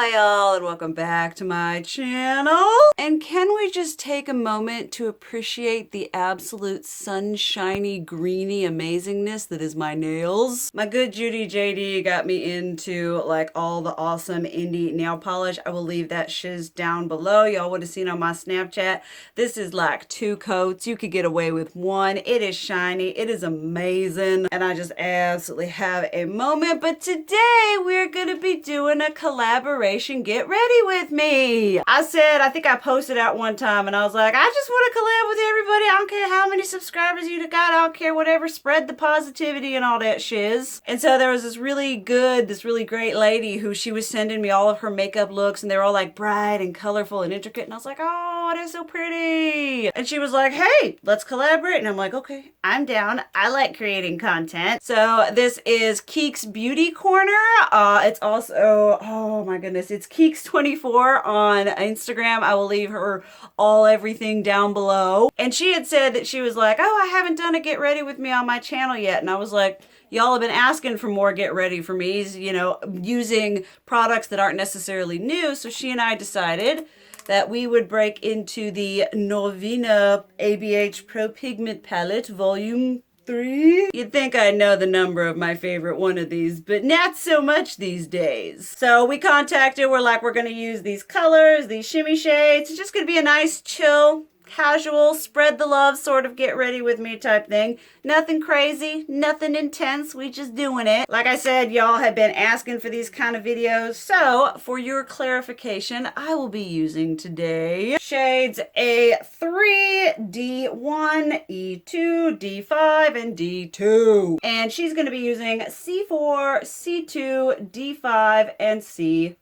Hi y'all, and welcome back to my channel. And can we just take a moment to appreciate the absolute sunshiny, greeny amazingness that is my nails? My good Judy JD got me into like all the awesome indie nail polish. I will leave that shiz down below. Y'all would have seen on my Snapchat. This is like 2 coats. You could get away with 1. It is shiny. It is amazing. And I just absolutely have a moment. But today we're going to be doing a collaboration. Get ready with me. I think I posted out one time and I was like, I just want to collab with everybody. I don't care how many subscribers you got. I don't care, whatever. Spread the positivity and all that shiz. And so there was this really great lady who she was sending me all of her makeup looks, and they were all like bright and colorful and intricate. And I was like, oh, they're so pretty. And she was like, hey, let's collaborate. And I'm like, okay, I'm down. I like creating content. So this is Keek's Beauty Corner. It's also, oh my goodness, it's Keeks24 on Instagram. I will leave her everything down below. And she had said that she was like, oh, I haven't done a get ready with me on my channel yet. And I was like, y'all have been asking for more get ready for me, you know, using products that aren't necessarily new. So she and I decided that we would break into the Norvina ABH Pro Pigment Palette Volume 3. You'd think I know the number of my favorite one of these, but not so much these days. So we contacted, we're like, we're gonna use these colors, these shimmy shades. It's just gonna be a nice, chill, casual, spread the love, sort of get ready with me type thing. Nothing crazy, nothing intense, we just doing it. Like I said, y'all have been asking for these kind of videos, so for your clarification, I will be using today shades A3, D1, E2, D5, and D2. And she's going to be using C4, C2, D5, and C5.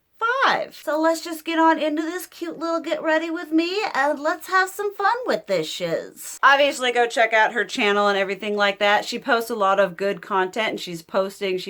So let's just get on into this cute little get ready with me and let's have some fun with this shiz. Obviously go check out her channel and everything like that. She posts a lot of good content and she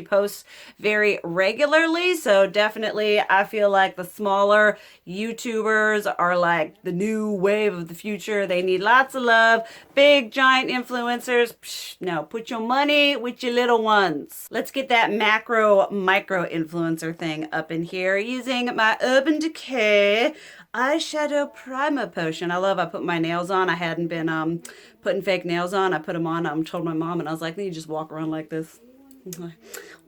posts very regularly. So definitely I feel like the smaller YouTubers are like the new wave of the future. They need lots of love. Big giant influencers, psh, no, put your money with your little ones. Let's get that macro micro influencer thing up in here using my Urban Decay eyeshadow primer potion. I put my nails on. I hadn't been putting fake nails on. I put them on. I told my mom and I was like, then you just walk around like this.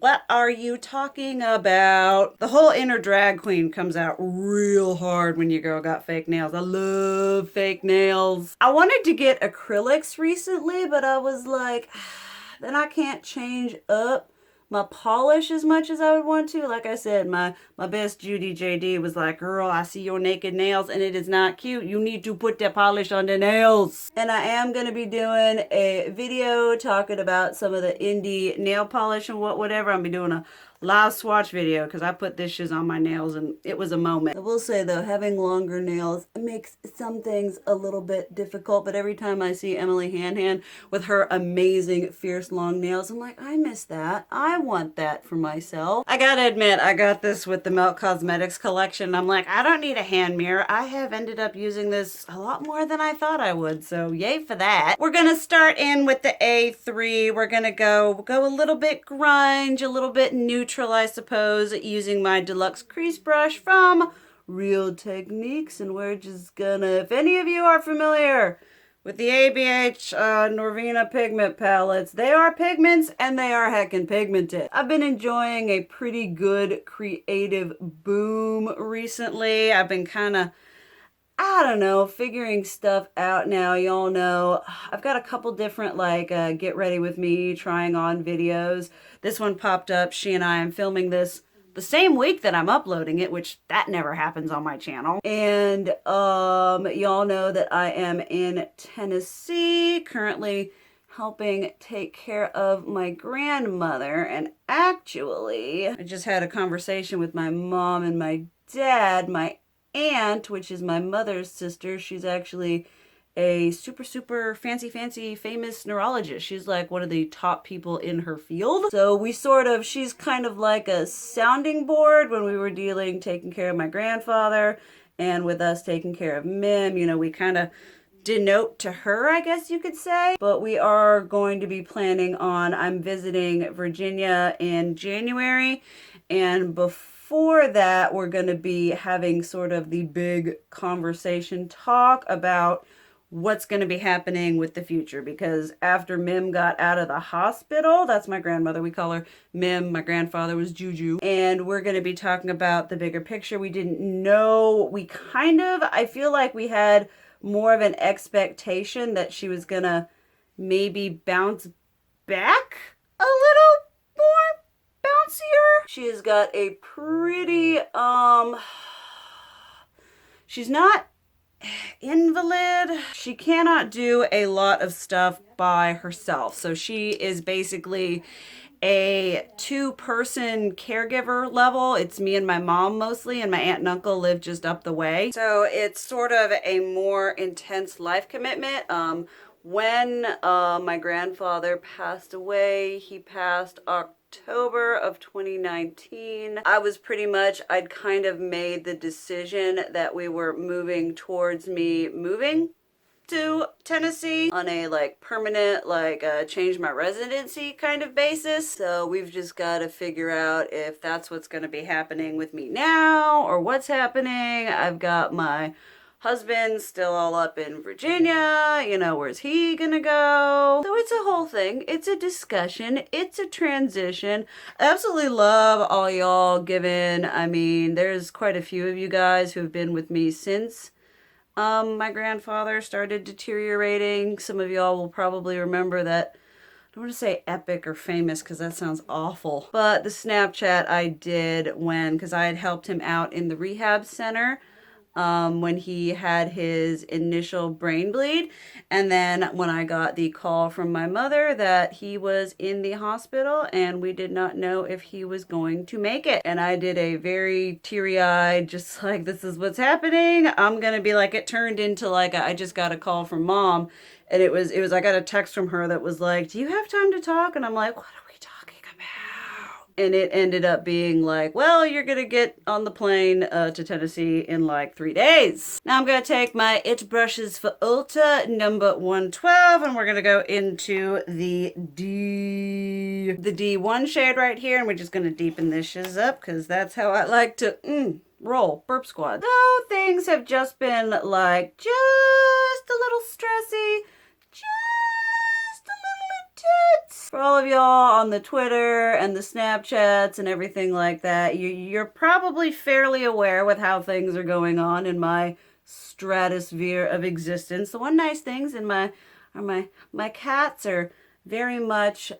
What are you talking about? The whole inner drag queen comes out real hard when your girl got fake nails. I love fake nails. I wanted to get acrylics recently, but I was like, then I can't change up my polish as much as I would want to. Like I said, my best Judy JD was like, girl, I see your naked nails and it is not cute. You need to put the polish on the nails. And I am going to be doing a video talking about some of the indie nail polish and whatever. I'm going to be doing a live swatch video because I put this shiz on my nails and it was a moment. I will say though, having longer nails makes some things a little bit difficult, but every time I see Emily Hanhan with her amazing fierce long nails, I'm like, I miss that. I want that for myself. I gotta admit, I got this with the Melt Cosmetics collection. I'm like, I don't need a hand mirror. I have ended up using this a lot more than I thought I would, so yay for that. We're gonna start in with the A3. We're gonna go a little bit grunge, a little bit neutral, I suppose, using my deluxe crease brush from Real Techniques. And we're just gonna, if any of you are familiar with the ABH Norvina pigment palettes, they are pigments and they are heckin' pigmented. I've been enjoying a pretty good creative boom recently. I've been kind of, I don't know, figuring stuff out now. Y'all know I've got a couple different like get ready with me trying on videos. This one popped up. She and I am filming this the same week that I'm uploading it, which that never happens on my channel. And y'all know that I am in Tennessee currently helping take care of my grandmother. And actually, I just had a conversation with my mom and my dad. My aunt, which is my mother's sister, she's actually a super fancy famous neurologist. She's like one of the top people in her field. So she's kind of like a sounding board when we were taking care of my grandfather, and with us taking care of Mim, you know, we kind of denote to her, I guess you could say. But we are going to be planning on, I'm visiting Virginia in January, and before before that, we're going to be having sort of the big conversation talk about what's going to be happening with the future, because after Mim got out of the hospital, that's my grandmother, we call her Mim, my grandfather was Juju, and we're going to be talking about the bigger picture. We didn't know, I feel like we had more of an expectation that she was going to maybe bounce back a little more bouncier. She has got a pretty, she's not invalid. She cannot do a lot of stuff by herself. So she is basically a two-person caregiver level. It's me and my mom mostly, and my aunt and uncle live just up the way. So it's sort of a more intense life commitment. When my grandfather passed away, he passed October of 2019. I'd kind of made the decision that we were moving towards me moving to Tennessee on a like permanent, like change my residency kind of basis. So we've just got to figure out if that's what's going to be happening with me now or what's happening. I've got my husband still all up in Virginia, you know, where's he gonna go? So it's a whole thing. It's a discussion. It's a transition. I absolutely love all y'all given. I mean, there's quite a few of you guys who've been with me since my grandfather started deteriorating. Some of y'all will probably remember that. I don't want to say epic or famous because that sounds awful. But the Snapchat I did because I had helped him out in the rehab center when he had his initial brain bleed. And then when I got the call from my mother that he was in the hospital and we did not know if he was going to make it. And I did a very teary-eyed, just like, this is what's happening. I'm going to be like, it turned into like, I just got a call from mom. And it was, I got a text from her that was like, do you have time to talk? And I'm like, what are we talking about? And it ended up being like, well, you're going to get on the plane to Tennessee in like 3 days. Now I'm going to take my It Brushes for Ulta number 112 and we're going to go into the D1 shade right here. And we're just going to deepen this shiz up because that's how I like to roll. Burp squad. So things have just been like just a little stressy. Just a little intense. For all of y'all on the Twitter and the Snapchats and everything like that, you're probably fairly aware with how things are going on in my stratosphere of existence. The one nice things in my cats are very much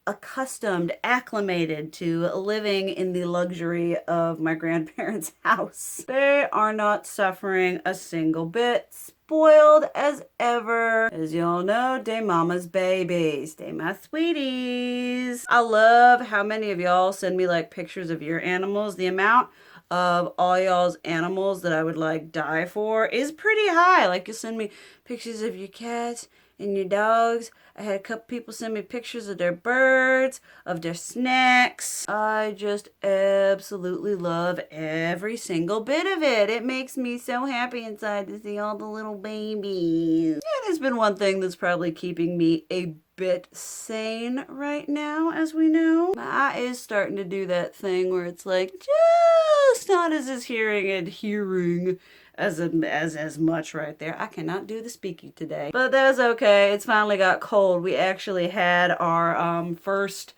accustomed, acclimated to living in the luxury of my grandparents' house. They are not suffering a single bit. Spoiled as ever. As y'all know, they mama's babies. They my sweeties. I love how many of y'all send me like pictures of your animals. The amount of all y'all's animals that I would like die for is pretty high. Like you send me pictures of your cats and your dogs. I had a couple people send me pictures of their birds, of their snacks. I just absolutely love every single bit of it. It makes me so happy inside to see all the little babies. And it's been one thing that's probably keeping me a bit sane right now, as we know. My eye is starting to do that thing where it's like just not as hearing as much right there. I cannot do the speaky today, but that's okay. It's finally got cold. We actually had our first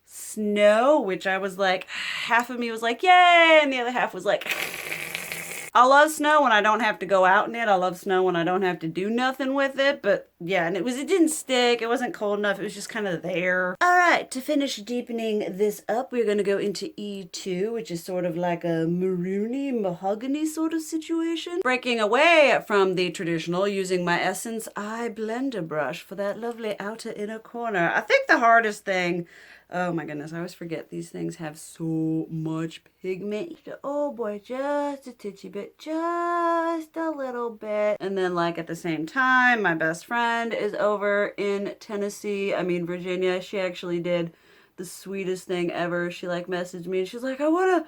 snow, which I was like, half of me was like, yay, and the other half was like, I love snow when I don't have to go out in it. I love snow when I don't have to do nothing with it. But yeah, and it didn't stick. It wasn't cold enough. It was just kind of there. All right, to finish deepening this up, we're going to go into E2, which is sort of like a maroony, mahogany sort of situation. Breaking away from the traditional, using my Essence Eye Blender brush for that lovely outer inner corner. I think the hardest thing, oh my goodness, I always forget these things have so much pigment. Oh boy, just a titchy bit, just a little bit. And then like at the same time, my best friend is over in Virginia. She actually did the sweetest thing ever. She like messaged me and she's like, I wanna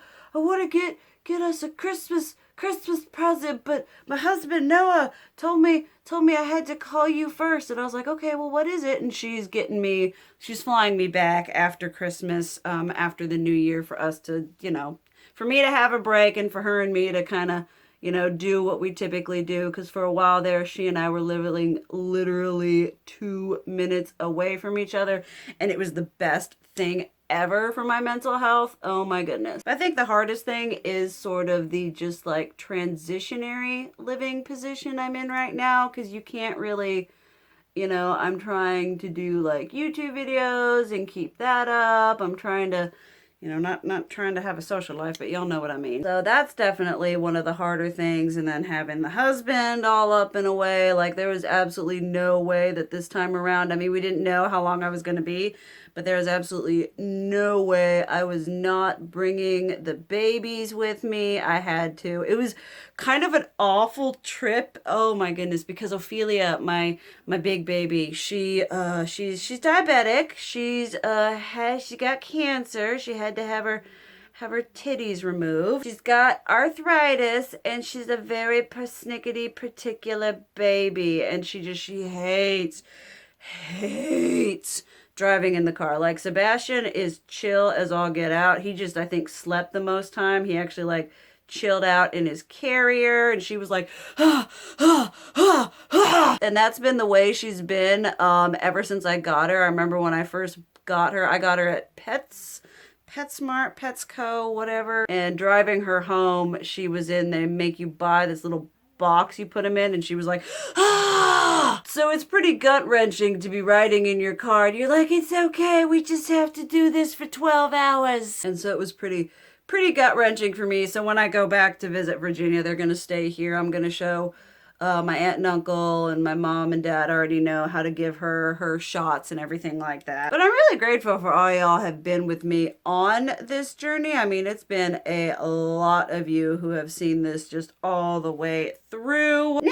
get us a Christmas Christmas present, but my husband Noah told me I had to call you first. And I was like, okay, well, what is it? And she's flying me back after Christmas, after the new year, for us to, for me to have a break and for her and me to kind of, do what we typically do. Because for a while there, she and I were living literally 2 minutes away from each other. And it was the best thing ever for my mental health. Oh my goodness. I think the hardest thing is sort of the just like transitionary living position I'm in right now. Because you can't really, I'm trying to do like YouTube videos and keep that up. I'm trying to, not trying to have a social life, but y'all know what I mean. So that's definitely one of the harder things. And then having the husband all up in a way, like there was absolutely no way that this time around, I mean, we didn't know how long I was going to be, but there was absolutely no way I was not bringing the babies with me. I had to. It was kind of an awful trip. Oh my goodness, because Ophelia, my big baby, she's diabetic. She got cancer. She had to have her titties removed. She's got arthritis, and she's a very persnickety particular baby, and she hates driving in the car. Like Sebastian is chill as all get out. He just, I think, slept the most time. He actually like chilled out in his carrier, and she was like, and that's been the way she's been ever since I got her. I remember when I first got her, I got her at PetSmart, Petsco, whatever, and driving her home, she was in, they make you buy this little box you put them in, and she was like, ah! So it's pretty gut-wrenching to be riding in your car, and you're like, it's okay, we just have to do this for 12 hours. And so it was pretty gut-wrenching for me. So when I go back to visit Virginia, they're going to stay here. I'm going to show my aunt and uncle, and my mom and dad already know how to give her shots and everything like that. But I'm really grateful for all y'all have been with me on this journey. I mean, it's been a lot of you who have seen this just all the way through. Now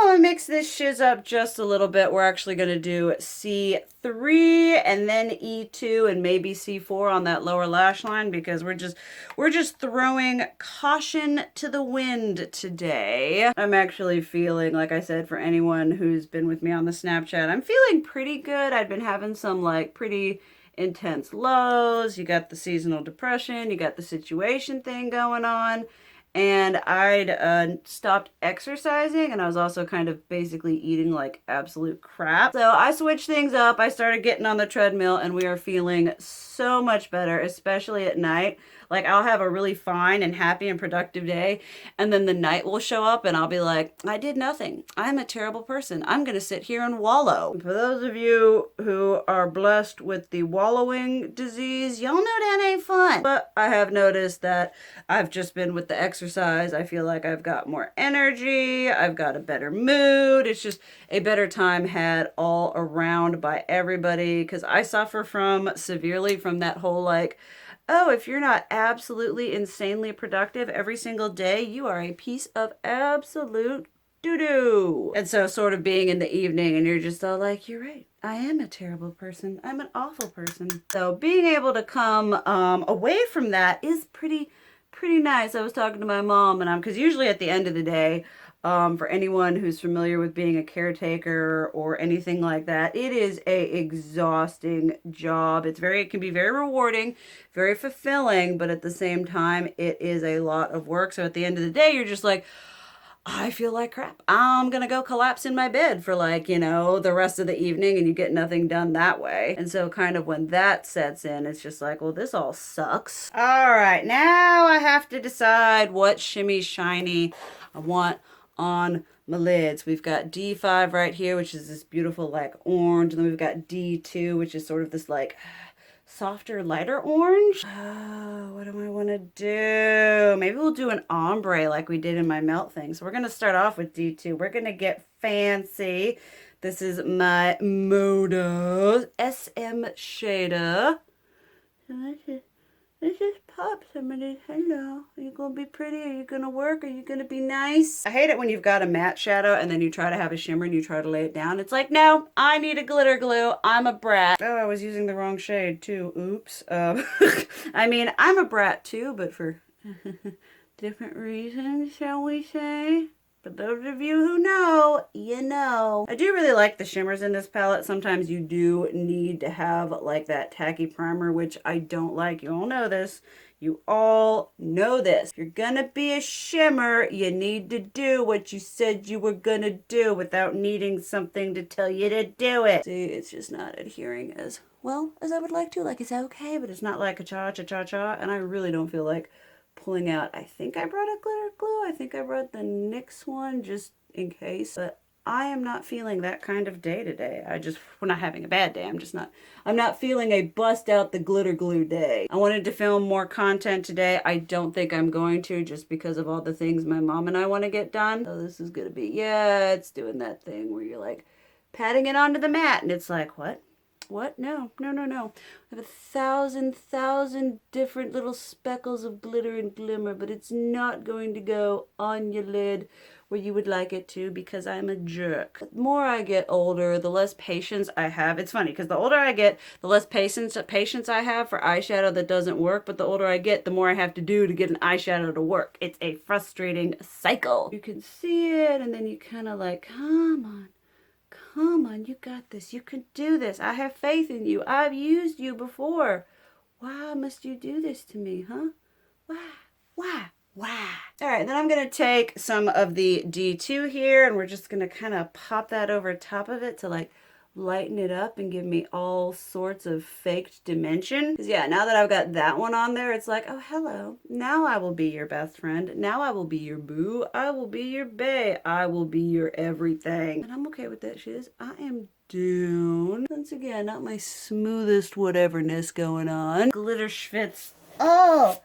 I'll mix this shiz up just a little bit. We're actually going to do C3 and then E2 and maybe C4 on that lower lash line, because we're just throwing caution to the wind today. I'm actually feeling, like I said, for anyone who's been with me on the Snapchat, I'm feeling pretty good. I've been having some like pretty intense lows. You got the seasonal depression, you got the situation thing going on. And I'd stopped exercising, and I was also kind of basically eating like absolute crap. So I switched things up. I started getting on the treadmill, and we are feeling so much better, especially at night. Like I'll have a really fine and happy and productive day, and then the night will show up and I'll be like, I did nothing. I'm a terrible person. I'm going to sit here and wallow. For those of you who are blessed with the wallowing disease, y'all know that ain't fun. But I have noticed that I've just been with the exercise. I feel like I've got more energy. I've got a better mood. It's just a better time had all around by everybody, because I suffer severely from that whole like, oh, if you're not absolutely insanely productive every single day, you are a piece of absolute doo-doo. And so sort of being in the evening and you're just all like, you're right, I am a terrible person. I'm an awful person. So being able to come away from that is pretty nice. I was talking to my mom, and because usually at the end of the day, for anyone who's familiar with being a caretaker or anything like that, it is a exhausting job. It can be very rewarding, very fulfilling, but at the same time, it is a lot of work. So at the end of the day, you're just like, I feel like crap. I'm gonna go collapse in my bed for like, the rest of the evening, and you get nothing done that way. And so kind of when that sets in, it's just like, well, this all sucks. All right, now I have to decide what shimmy shiny I want on my lids. We've got D5 right here, which is this beautiful like orange, and then we've got D2, which is sort of this like softer, lighter orange. Oh, what do I want to do? Maybe we'll do an ombre like we did in my melt thing. So we're going to start off with D2. We're going to get fancy. This is my Moda SM shader. Let's just pop some of this. Hello. Are you going to be pretty? Are you going to work? Are you going to be nice? I hate it when you've got a matte shadow and then you try to have a shimmer and you try to lay it down. It's like, no, I need a glitter glue. I'm a brat. Oh, I was using the wrong shade too. Oops. I mean, I'm a brat too, but for Different reasons, shall we say? But those of you who know, you know. I do really like the shimmers in this palette. Sometimes you do need to have like that tacky primer, which I don't like. You all know this. You all know this. If you're gonna be a shimmer, you need to do what you said you were gonna do without needing something to tell you to do it. See, it's just not adhering as well as I would like to. Like, it's okay, but it's not like a cha-cha-cha-cha, and I really don't feel like pulling out. I think I brought a glitter glue. I think I brought the NYX one just in case, but I am not feeling that kind of day today. We're not having a bad day. I'm not feeling a bust out the glitter glue day. I wanted to film more content today. I don't think I'm going to, just because of all the things my mom and I want to get done. So this is going to be, yeah, it's doing that thing where you're like patting it onto the mat and it's like, what? What? No, no, no, no. I have 1,000 different little speckles of glitter and glimmer, but it's not going to go on your lid where you would like it to, because I'm a jerk. The more I get older, the less patience I have. It's funny, because the older I get, the less patience I have for eyeshadow that doesn't work, but the older I get, the more I have to do to get an eyeshadow to work. It's a frustrating cycle. You can see it, and then you kind of like, come on. Come on, you got this. You can do this. I have faith in you. I've used you before. Why must you do this to me, huh? Why? Why? Why? All right, then I'm going to take some of the D2 here, and we're just going to kind of pop that over top of it to like lighten it up and give me all sorts of faked dimension. Because yeah, now that I've got that one on there, it's like, oh, hello. Now I will be your best friend. Now I will be your boo. I will be your bae. I will be your everything. And I'm okay with that, shiz. I am down. Once again, not my smoothest whateverness going on. Glitter schwitz. Oh!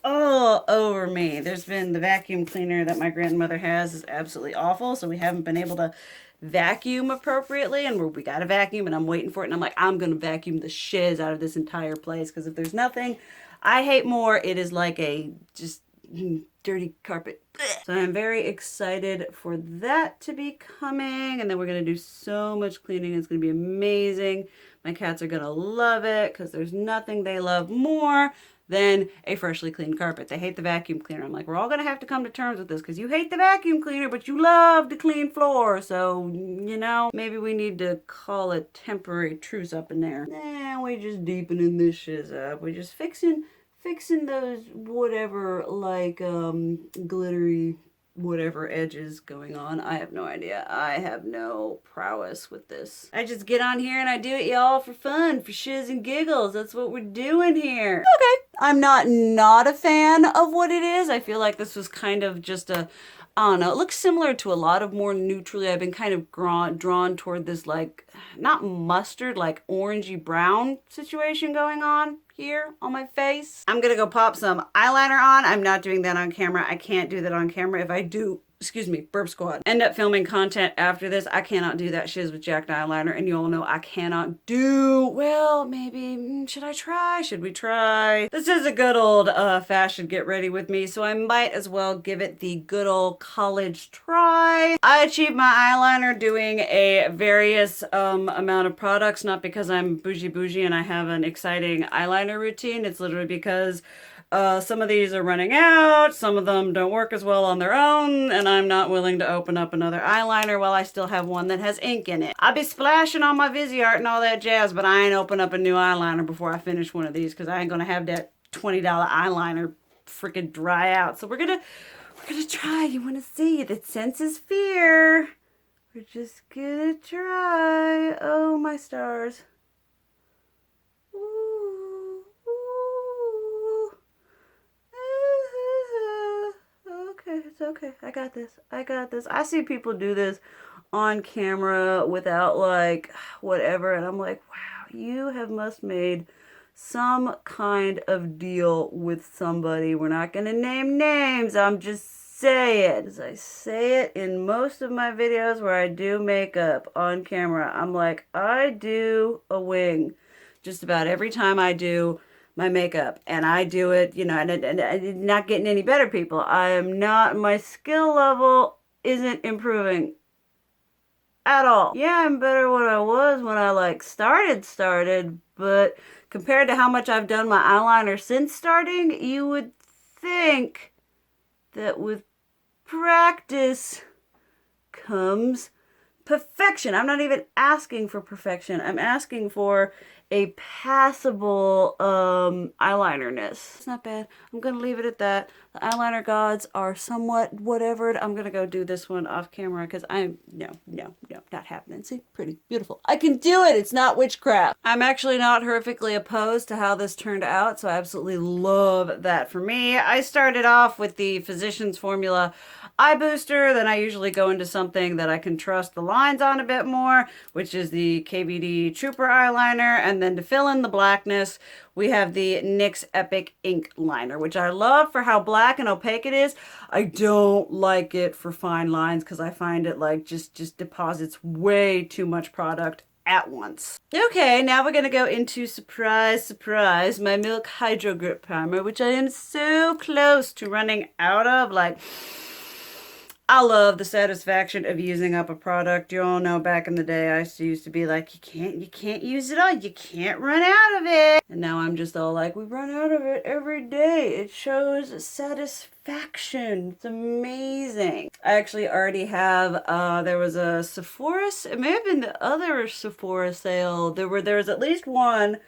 All over me. There's been the vacuum cleaner that my grandmother has is absolutely awful, so we haven't been able to vacuum appropriately, and we got a vacuum and I'm waiting for it, and I'm like, I'm gonna vacuum the shiz out of this entire place, because if there's nothing I hate more, it is like a just dirty carpet. So I'm very excited for that to be coming, and then we're gonna do so much cleaning. It's gonna be amazing. My cats are gonna love it, because there's nothing they love more than a freshly cleaned carpet. They hate the vacuum cleaner. I'm like, we're all gonna have to come to terms with this, because you hate the vacuum cleaner, but you love to clean floor. So, you know, maybe we need to call a temporary truce up in there. Nah, we just deepening this shiz up. We just fixing those whatever, like, glittery whatever edges going on. I have no idea. I have no prowess with this. I just get on here and I do it, y'all, for fun, for shiz and giggles. That's what we're doing here. Okay. I'm not a fan of what it is. I feel like this was kind of just a, I don't know, it looks similar to a lot of more neutrally. I've been kind of drawn toward this, like, not mustard, like orangey brown situation going on here on my face. I'm gonna go pop some eyeliner on. I'm not doing that on camera. I can't do that on camera. If I do, excuse me, burp squad, end up filming content after this, I cannot do that shiz with jacked eyeliner, and you all know I cannot do, well, maybe, should I try? Should we try? This is a good old fashioned get ready with me, so I might as well give it the good old college try. I achieved my eyeliner doing a various amount of products, not because I'm bougie and I have an exciting eyeliner routine. It's literally because some of these are running out, some of them don't work as well on their own, and I'm not willing to open up another eyeliner while I still have one that has ink in it. I'll be splashing on my Viseart and all that jazz, but I ain't open up a new eyeliner before I finish one of these, because I ain't gonna have that $20 eyeliner freaking dry out. So we're gonna try. You wanna see? The senses fear. We're just gonna try. Oh, my stars. It's okay. I got this. I got this. I see people do this on camera without, like, whatever, and I'm like, wow, you must made some kind of deal with somebody. We're not gonna name names. I'm just saying. As I say it in most of my videos where I do makeup on camera, I'm like, I do a wing just about every time I do my makeup, and I do it, you know, and I'm not getting any better, people. I am not, my skill level isn't improving at all. Yeah, I'm better what I was when I like started, but compared to how much I've done my eyeliner since starting, you would think that with practice comes perfection. I'm not even asking for perfection. I'm asking for a passable eyelinerness. It's not bad. I'm gonna leave it at that. The eyeliner gods are somewhat whatever. I'm gonna go do this one off camera because no, not happening. See, pretty, beautiful. I can do it. It's not witchcraft. I'm actually not horrifically opposed to how this turned out, so I absolutely love that. For me, I started off with the Physicians Formula eye booster, then I usually go into something that I can trust the lines on a bit more, which is the KVD Trooper eyeliner, and then to fill in the blackness, we have the NYX Epic Ink Liner, which I love for how black and opaque it is. I don't like it for fine lines because I find it like just deposits way too much product at once. Okay, now we're gonna go into surprise, surprise, my Milk Hydro Grip Primer, which I am so close to running out of. Like, I love the satisfaction of using up a product. You all know back in the day I used to be like, you can't use it all. You can't run out of it. And now I'm just all like, we run out of it every day. It shows satisfaction. It's amazing. I actually already have, there was a Sephora, it may have been the other Sephora sale. There was at least one.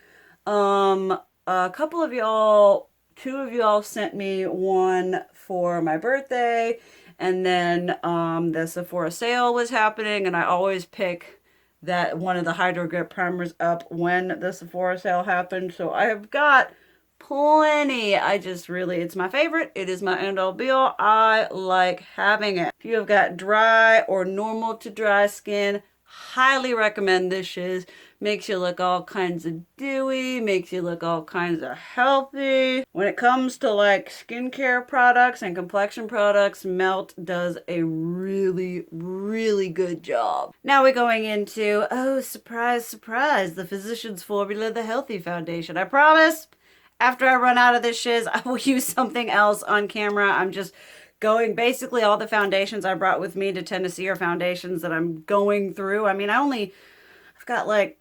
A couple of y'all, 2 of y'all sent me one for my birthday. And then the Sephora sale was happening, and I always pick that one of the Hydro Grip primers up when the Sephora sale happened. So I have got plenty. I just really, it's my favorite. It is my end all be all. I like having it. If you have got dry or normal to dry skin, highly recommend this shiz. Makes you look all kinds of dewy, makes you look all kinds of healthy. When it comes to like skincare products and complexion products, Melt does a really, really good job. Now we're going into, oh, surprise, surprise, the Physicians Formula, the Healthy Foundation. I promise, after I run out of this shiz, I will use something else on camera. I'm just going, basically all the foundations I brought with me to Tennessee are foundations that I'm going through. I mean, I've got like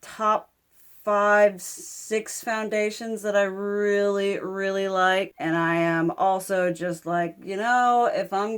top 5, 6 foundations that I really, really like. And I am also just like, you know, if I'm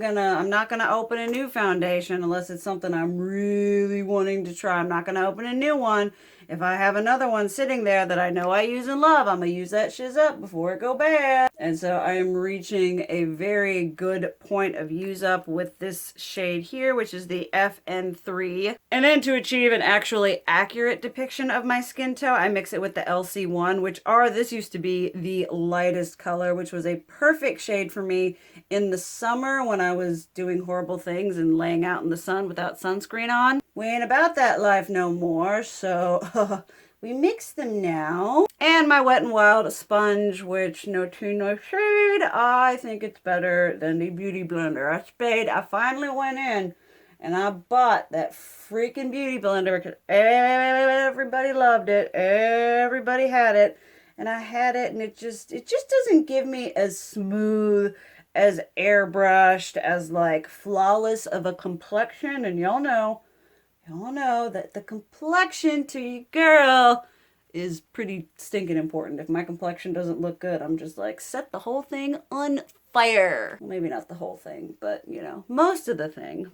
not gonna open a new foundation unless it's something I'm really wanting to try. I'm not gonna open a new one. If I have another one sitting there that I know I use and love, I'm gonna use that shiz up before it go bad. And so I am reaching a very good point of use up with this shade here, which is the FN3. And then to achieve an actually accurate depiction of my skin tone, I mix it with the LC1, this used to be the lightest color, which was a perfect shade for me in the summer when I was doing horrible things and laying out in the sun without sunscreen on. We ain't about that life no more, so we mix them now. And my Wet n Wild sponge, which no tea, no shade, I think it's better than the Beauty Blender. I finally went in and I bought that freaking Beauty Blender because everybody loved it. Everybody had it. And I had it, and it just doesn't give me as smooth, as airbrushed, as like flawless of a complexion. And y'all know that the complexion to your girl is pretty stinking important. If my complexion doesn't look good, I'm just like, set the whole thing on fire. Well, maybe not the whole thing, but you know, most of the thing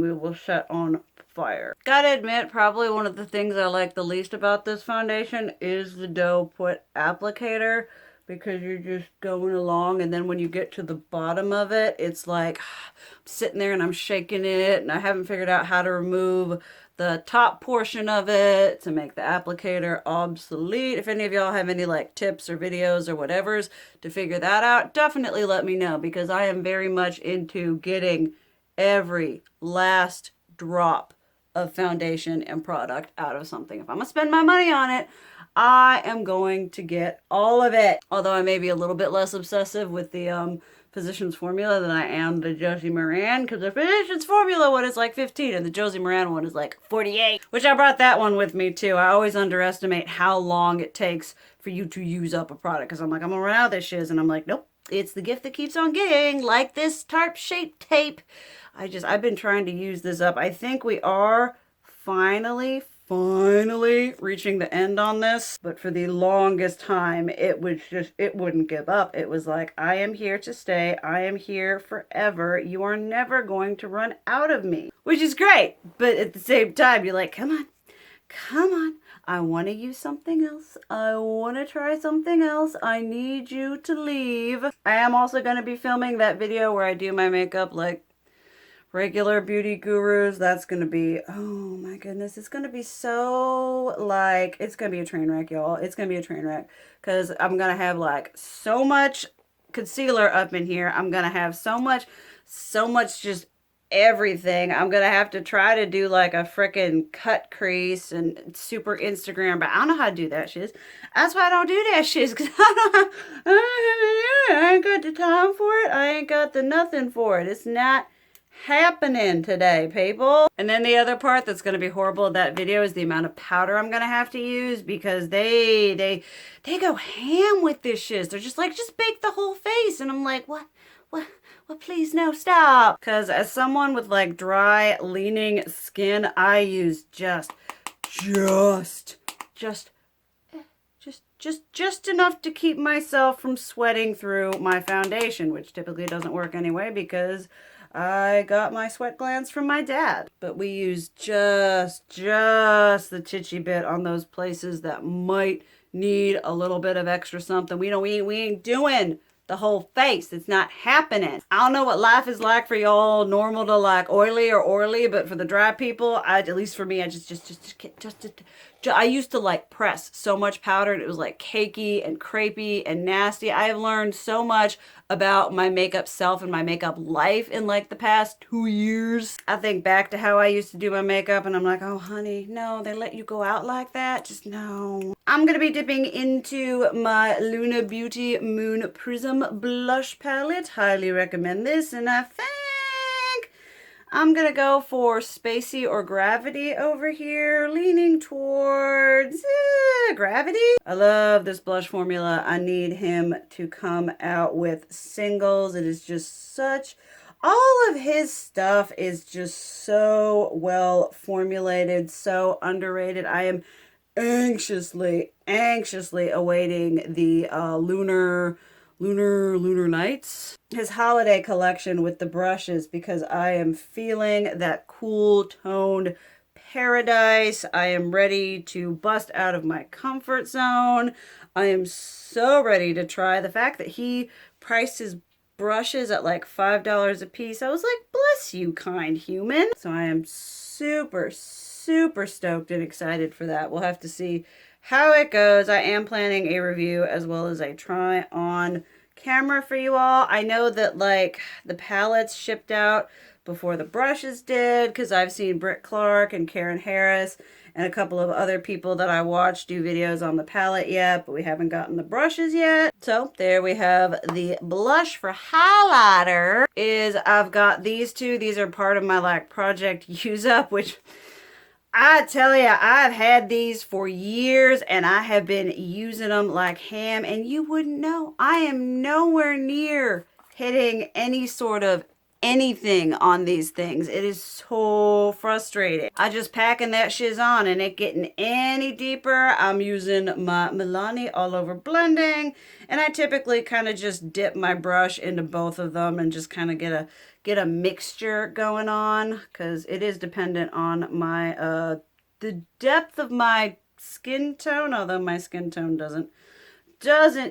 we will set on fire. Gotta admit, probably one of the things I like the least about this foundation is the dough put applicator, because you're just going along, and then when you get to the bottom of it, it's like I'm sitting there and I'm shaking it, and I haven't figured out how to remove the top portion of it to make the applicator obsolete. If any of y'all have any like tips or videos or whatevers to figure that out, definitely let me know, because I am very much into getting every last drop of foundation and product out of something. If I'm gonna spend my money on it, I am going to get all of it. Although I may be a little bit less obsessive with the Physicians Formula than I am the Josie Maran, because the Physicians Formula one is like 15 and the Josie Maran one is like 48, which I brought that one with me too. I always underestimate how long it takes for you to use up a product, because I'm like, I'm gonna run out of this shiz, and I'm like, nope, it's the gift that keeps on giving, like this Tarte Shape Tape. I've been trying to use this up. I think we are finally finally reaching the end on this, but for the longest time, it was just, it wouldn't give up. It was like, I am here to stay. I am here forever. You are never going to run out of me, which is great. But at the same time, you're like, come on, come on. I want to use something else. I want to try something else. I need you to leave. I am also going to be filming that video where I do my makeup like regular beauty gurus. That's going to be, oh my goodness, it's going to be so like, it's going to be a train wreck, y'all. It's going to be a train wreck because I'm going to have like so much concealer up in here. I'm going to have so much just everything. I'm gonna have to try to do like a freaking cut crease and super Instagram, but I don't know how to do that shiz. That's why I don't do that shiz, because I ain't got the time for it. I ain't got the nothing for it. It's not happening today, people. And then the other part that's going to be horrible of that video is the amount of powder I'm going to have to use, because they go ham with this shiz. They're just like, just bake the whole face. And I'm like, what, please, no, stop. Because as someone with like dry, leaning skin, I use just enough to keep myself from sweating through my foundation, which typically doesn't work anyway because I got my sweat glands from my dad. But we use just the titchy bit on those places that might need a little bit of extra something. We ain't doing the whole face. It's not happening. I don't know what life is like for y'all, normal to like oily or oily, but for the dry people, at least for me, I I used to like press so much powder and it was like cakey and crepey and nasty. I have learned so much about my makeup self and my makeup life in like the past 2 years. I think back to how I used to do my makeup and I'm like, oh honey, no, they let you go out like that? Just no. I'm gonna be dipping into my Lunar Beauty Moon Prism blush palette. Highly recommend this, and I think I'm gonna go for Spacey or Gravity over here, leaning towards Gravity. I love this blush formula. I need him to come out with singles. It is just such, all of his stuff is just so well formulated, so underrated. I am anxiously awaiting the Lunar Nights, his holiday collection with the brushes, because I am feeling that cool toned paradise. I am ready to bust out of my comfort zone. I am so ready to try. The fact that he priced his brushes at like $5 a piece, I was like, bless you, kind human. So I am super stoked and excited for that. We'll have to see how it goes. I am planning a review as well as a try on camera for you all. I know that like the palettes shipped out before the brushes did, because I've seen Britt Clark and Karen Harris and a couple of other people that I watch do videos on the palette yet, but we haven't gotten the brushes yet. So there we have the blush for highlighter. I've got these two. These are part of my like project use up, which I tell you, I've had these for years and I have been using them like ham, and you wouldn't know. I am nowhere near hitting any sort of anything on these things. It is so frustrating. I just packing that shiz on and it getting any deeper. I'm using my Milani All Over Blending, and I typically kind of just dip my brush into both of them and just kind of get a mixture going on, because it is dependent on my the depth of my skin tone, although my skin tone doesn't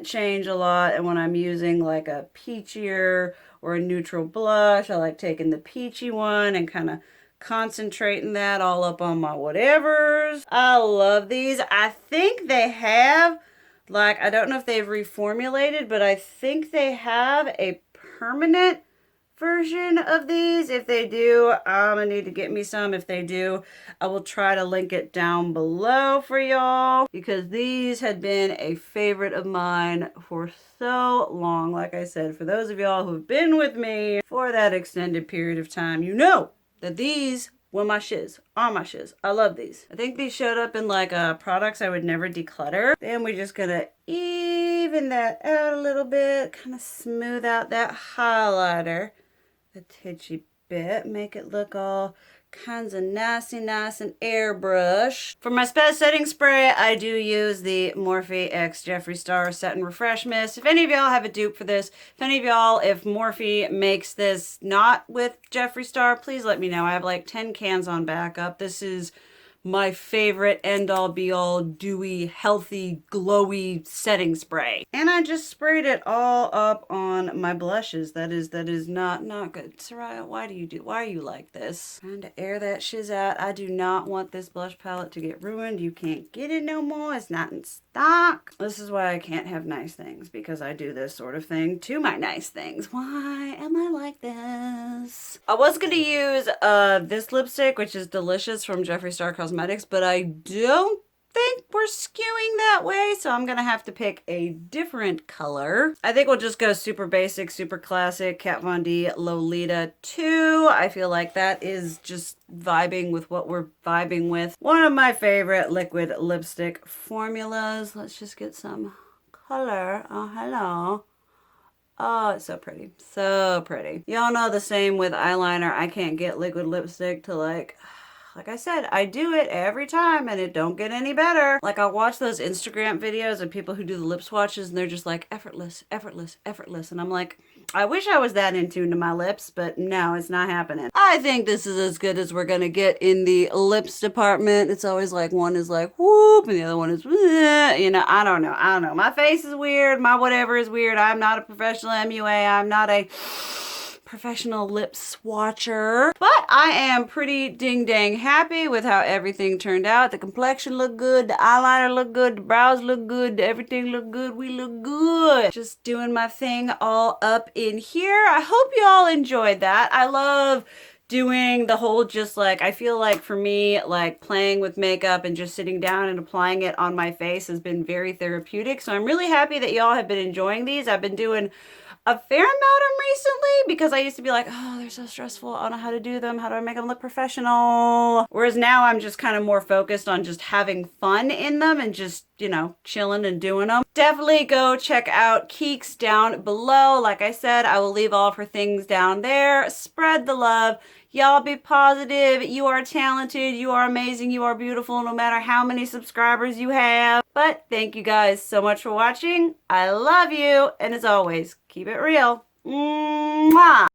change a lot. And when I'm using like a peachier or a neutral blush, I like taking the peachy one and kind of concentrating that all up on my whatevers. I love these. I think they have, like, I don't know if they've reformulated, but I think they have a permanent version of these. If they do, I'm gonna need to get me some. If they do, I will try to link it down below for y'all, because these had been a favorite of mine for so long. Like I said, for those of y'all who've been with me for that extended period of time, you know that these were my shiz, are my shiz. I love these. I think these showed up in like products I would never declutter. Then we're just gonna even that out a little bit, kind of smooth out that highlighter, the titchy bit, make it look all kinds of nasty, nice and airbrush. For my setting spray, I do use the Morphe X Jeffree Star Set and Refresh Mist. If any of y'all have a dupe for this, if any of y'all, if Morphe makes this not with Jeffree Star, please let me know. I have like 10 cans on backup. This is my favorite end-all be-all dewy, healthy, glowy setting spray. And I just sprayed it all up on my blushes. That is not good. Soraya, why are you like this? Trying to air that shiz out. I do not want this blush palette to get ruined. You can't get it no more. It's not in stock. This is why I can't have nice things, because I do this sort of thing to my nice things. Why am I like this? I was gonna use this lipstick, which is Delicious from Jeffree Star Cosmetics, but I don't think we're skewing that way, so I'm gonna have to pick a different color. I think we'll just go super basic, super classic, Kat Von D Lolita 2. I feel like that is just vibing with what we're vibing with. One of my favorite liquid lipstick formulas. Let's just get some color. Oh, hello. Oh, it's so pretty. So pretty. Y'all know the same with eyeliner. I can't get liquid lipstick to like I said, I do it every time and it don't get any better. Like I watch those Instagram videos of people who do the lip swatches and they're just like effortless, effortless, effortless. And I'm like, I wish I was that in tune to my lips, but no, it's not happening. I think this is as good as we're gonna get in the lips department. It's always like one is like whoop and the other one is, you know, I don't know. My face is weird. My whatever is weird. I'm not a professional MUA. I'm not a professional lip swatcher, but I am pretty ding dang happy with how everything turned out. The complexion looked good, the eyeliner looked good, the brows look good, everything looked good, we look good. Just doing my thing all up in here. I hope y'all enjoyed that. I love doing the whole just like, I feel like for me, like playing with makeup and just sitting down and applying it on my face has been very therapeutic. So I'm really happy that y'all have been enjoying these. I've been doing a fair amount of them recently because I used to be like, oh, they're so stressful. I don't know how to do them. How do I make them look professional? Whereas now I'm just kind of more focused on just having fun in them and just, you know, chilling and doing them. Definitely go check out Keeks down below. Like I said, I will leave all of her things down there. Spread the love. Y'all be positive. You are talented. You are amazing. You are beautiful no matter how many subscribers you have. But thank you guys so much for watching. I love you. And as always, keep it real. Mwah!